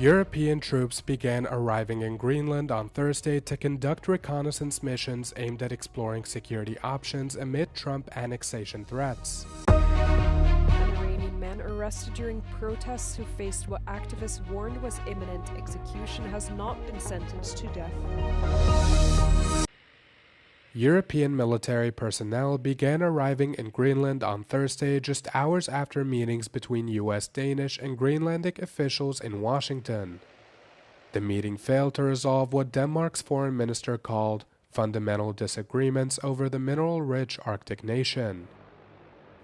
European troops began arriving in Greenland on Thursday to conduct reconnaissance missions aimed at exploring security options amid Trump annexation threats. An Iranian man arrested during protests who faced what activists warned was imminent execution has not been sentenced to death. European military personnel began arriving in Greenland on Thursday just hours after meetings between U.S., Danish, and Greenlandic officials in Washington. The meeting failed to resolve what Denmark's foreign minister called fundamental disagreements over the mineral-rich Arctic nation.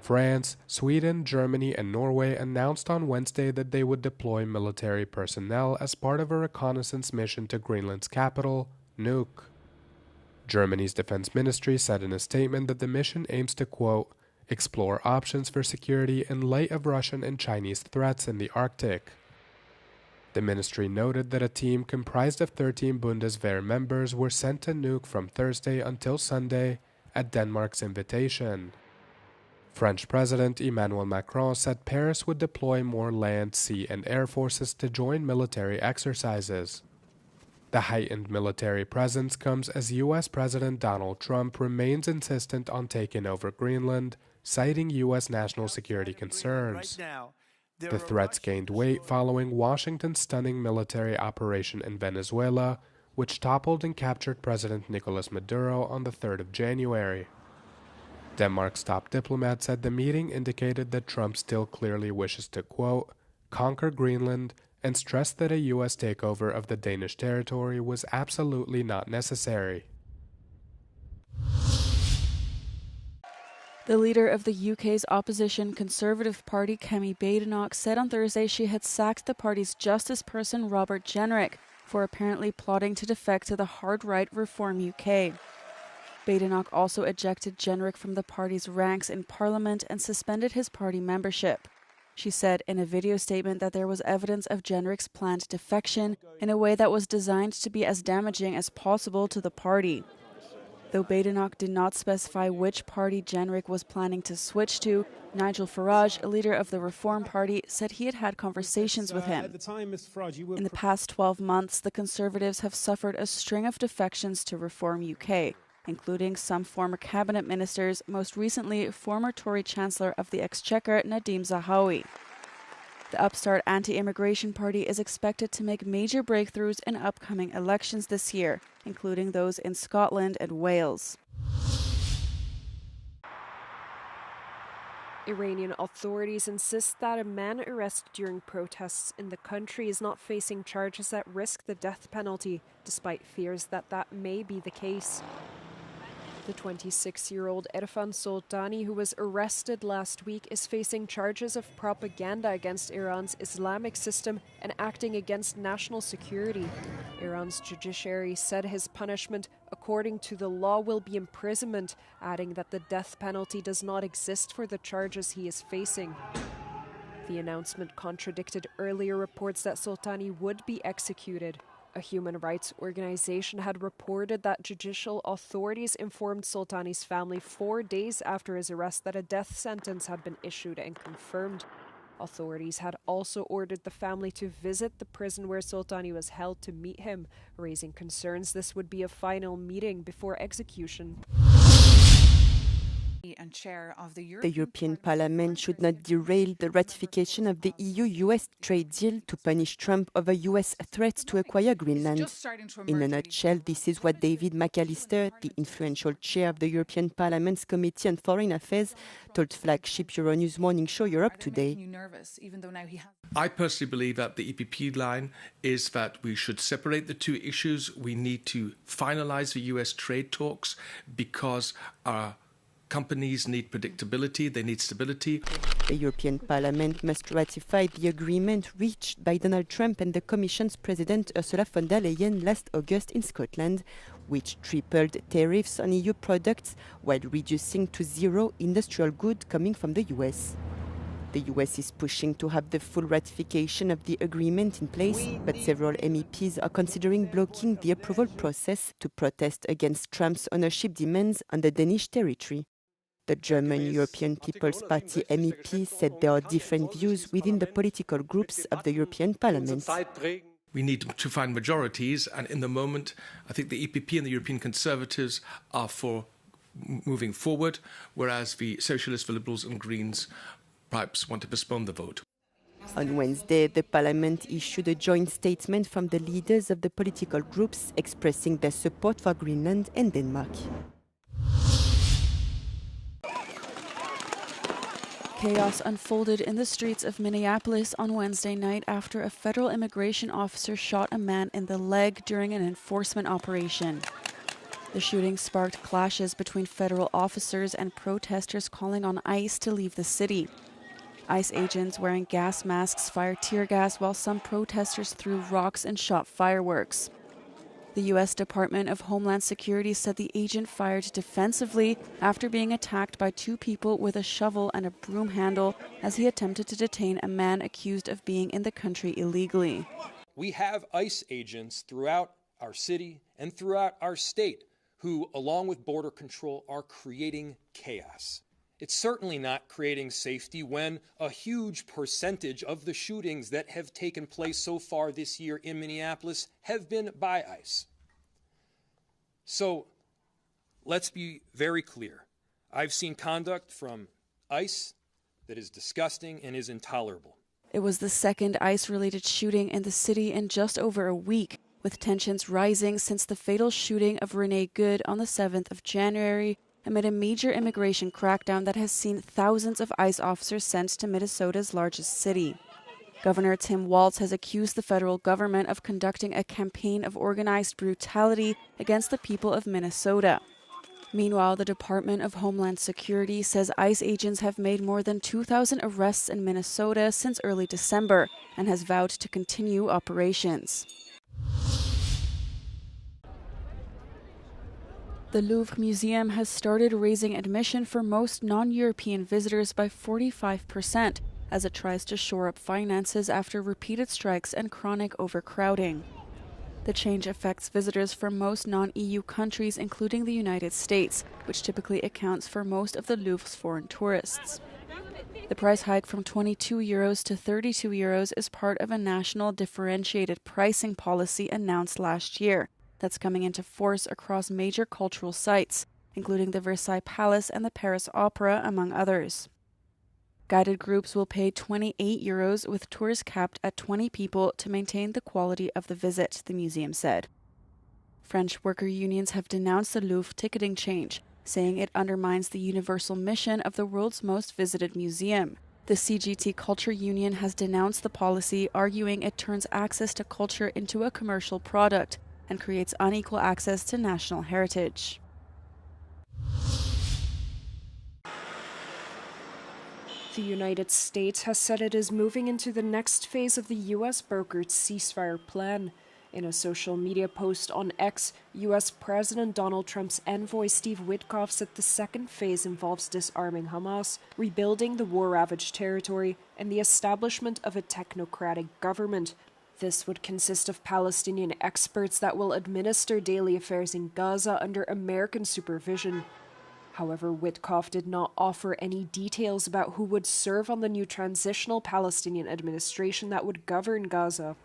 France, Sweden, Germany, and Norway announced on Wednesday that they would deploy military personnel as part of a reconnaissance mission to Greenland's capital, Nuuk. Germany's defense ministry said in a statement that the mission aims to, quote, explore options for security in light of Russian and Chinese threats in the Arctic. The ministry noted that a team comprised of 13 Bundeswehr members were sent to Nuuk from Thursday until Sunday at Denmark's invitation. French President Emmanuel Macron said Paris would deploy more land, sea, and air forces to join military exercises. The heightened military presence comes as U.S. President Donald Trump remains insistent on taking over Greenland, citing U.S. national security concerns. The threats gained weight following Washington's stunning military operation in Venezuela, which toppled and captured President Nicolas Maduro on the 3rd of January. Denmark's top diplomat said the meeting indicated that Trump still clearly wishes to, quote, conquer Greenland, and stressed that a U.S. takeover of the Danish territory was absolutely not necessary. The leader of the UK's opposition Conservative Party, Kemi Badenoch, said on Thursday she had sacked the party's justice person Robert Jenrick for apparently plotting to defect to the hard-right Reform UK. Badenoch also ejected Jenrick from the party's ranks in Parliament and suspended his party membership. She said in a video statement that there was evidence of Jenrick's planned defection in a way that was designed to be as damaging as possible to the party. Though Badenoch did not specify which party Jenrick was planning to switch to, Nigel Farage, a leader of the Reform Party, said he had had conversations with him. In the past 12 months, the Conservatives have suffered a string of defections to Reform UK, including some former cabinet ministers, most recently former Tory Chancellor of the Exchequer Nadhim Zahawi. The upstart anti-immigration party is expected to make major breakthroughs in upcoming elections this year, including those in Scotland and Wales. Iranian authorities insist that a man arrested during protests in the country is not facing charges that risk the death penalty, despite fears that that may be the case. The 26-year-old Irfan Soltani, who was arrested last week, is facing charges of propaganda against Iran's Islamic system and acting against national security. Iran's judiciary said his punishment, according to the law, will be imprisonment, adding that the death penalty does not exist for the charges he is facing. The announcement contradicted earlier reports that Soltani would be executed. A human rights organization had reported that judicial authorities informed Soltani's family 4 days after his arrest that a death sentence had been issued and confirmed. Authorities had also ordered the family to visit the prison where Soltani was held to meet him, raising concerns this would be a final meeting before execution. The European Parliament should not derail the ratification of the EU-US trade deal to punish Trump over US threats to acquire Greenland. In a nutshell, this is what David McAllister, the influential chair of the European Parliament's Committee on Foreign Affairs, told flagship Euronews morning show Europe Today. I personally believe that the EPP line is that we should separate the two issues. We need to finalize the US trade talks because our companies need predictability, they need stability. The European Parliament must ratify the agreement reached by Donald Trump and the Commission's President Ursula von der Leyen last August in Scotland, which tripled tariffs on EU products while reducing to zero industrial goods coming from the US. The US is pushing to have the full ratification of the agreement in place, but several MEPs are considering blocking the approval process to protest against Trump's ownership demands on the Danish territory. The German European People's Party MEP said there are different views within the political groups of the European Parliament. We need to find majorities, and in the moment, I think the EPP and the European Conservatives are for moving forward, whereas the Socialists, the Liberals and Greens perhaps want to postpone the vote. On Wednesday, the Parliament issued a joint statement from the leaders of the political groups expressing their support for Greenland and Denmark. Chaos unfolded in the streets of Minneapolis on Wednesday night after a federal immigration officer shot a man in the leg during an enforcement operation. The shooting sparked clashes between federal officers and protesters calling on ICE to leave the city. ICE agents wearing gas masks fired tear gas while some protesters threw rocks and shot fireworks. The U.S. Department of Homeland Security said the agent fired defensively after being attacked by two people with a shovel and a broom handle as he attempted to detain a man accused of being in the country illegally. We have ICE agents throughout our city and throughout our state who, along with Border Control, are creating chaos. It's certainly not creating safety when a huge percentage of the shootings that have taken place so far this year in Minneapolis have been by ICE. So let's be very clear. I've seen conduct from ICE that is disgusting and is intolerable. It was the second ICE-related shooting in the city in just over a week, with tensions rising since the fatal shooting of Renee Good on the 7th of January, amid a major immigration crackdown that has seen thousands of ICE officers sent to Minnesota's largest city. Governor Tim Walz has accused the federal government of conducting a campaign of organized brutality against the people of Minnesota. Meanwhile, the Department of Homeland Security says ICE agents have made more than 2,000 arrests in Minnesota since early December and has vowed to continue operations. The Louvre Museum has started raising admission for most non-European visitors by 45% as it tries to shore up finances after repeated strikes and chronic overcrowding. The change affects visitors from most non-EU countries, including the United States, which typically accounts for most of the Louvre's foreign tourists. The price hike from €22 to €32 is part of a national differentiated pricing policy announced last year that's coming into force across major cultural sites, including the Versailles Palace and the Paris Opera, among others. Guided groups will pay €28, with tours capped at 20 people to maintain the quality of the visit, the museum said. French worker unions have denounced the Louvre ticketing change, saying it undermines the universal mission of the world's most visited museum. The CGT Culture Union has denounced the policy, arguing it turns access to culture into a commercial product and creates unequal access to national heritage. The United States has said it is moving into the next phase of the U.S. brokered ceasefire plan. In a social media post on X, U.S. President Donald Trump's envoy Steve Witkoff said the second phase involves disarming Hamas, rebuilding the war-ravaged territory, and the establishment of a technocratic government. This would consist of Palestinian experts that will administer daily affairs in Gaza under American supervision. However, Witkoff did not offer any details about who would serve on the new transitional Palestinian administration that would govern Gaza.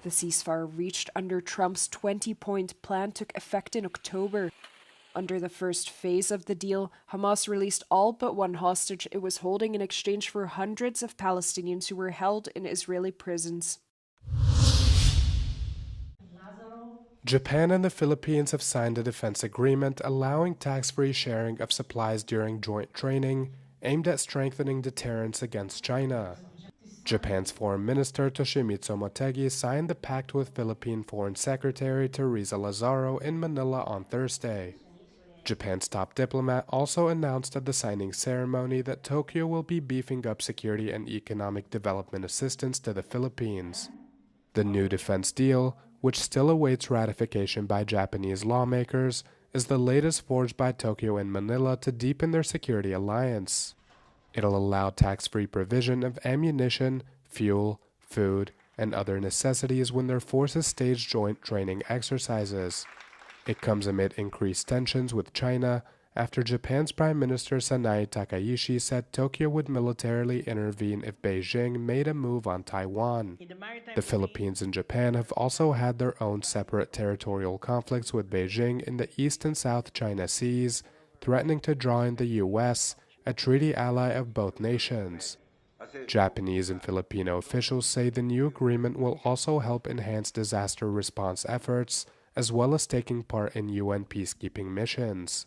The ceasefire reached under Trump's 20-point plan took effect in October. Under the first phase of the deal, Hamas released all but one hostage it was holding in exchange for hundreds of Palestinians who were held in Israeli prisons. Japan and the Philippines have signed a defense agreement allowing tax-free sharing of supplies during joint training, aimed at strengthening deterrence against China. Japan's Foreign Minister Toshimitsu Motegi signed the pact with Philippine Foreign Secretary Teresa Lazaro in Manila on Thursday. Japan's top diplomat also announced at the signing ceremony that Tokyo will be beefing up security and economic development assistance to the Philippines. The new defense deal, which still awaits ratification by Japanese lawmakers, is the latest forged by Tokyo and Manila to deepen their security alliance. It'll allow tax-free provision of ammunition, fuel, food, and other necessities when their forces stage joint training exercises. It comes amid increased tensions with China after Japan's Prime Minister Sanae Takaishi said Tokyo would militarily intervene if Beijing made a move on Taiwan. The Philippines and Japan have also had their own separate territorial conflicts with Beijing in the East and South China Seas, threatening to draw in the U.S., a treaty ally of both nations. Japanese and Filipino officials say the new agreement will also help enhance disaster response efforts, as well as taking part in UN peacekeeping missions.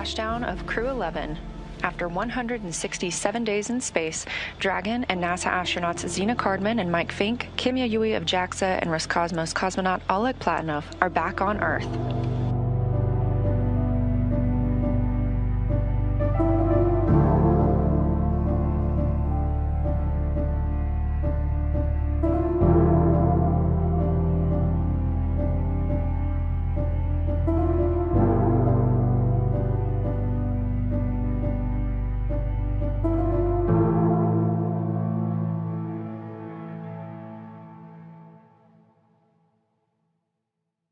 Splashdown of Crew 11. After 167 days in space, Dragon and NASA astronauts Zena Cardman and Mike Fink, Kim Yayoi of JAXA, and Roscosmos cosmonaut Oleg Platonov are back on Earth.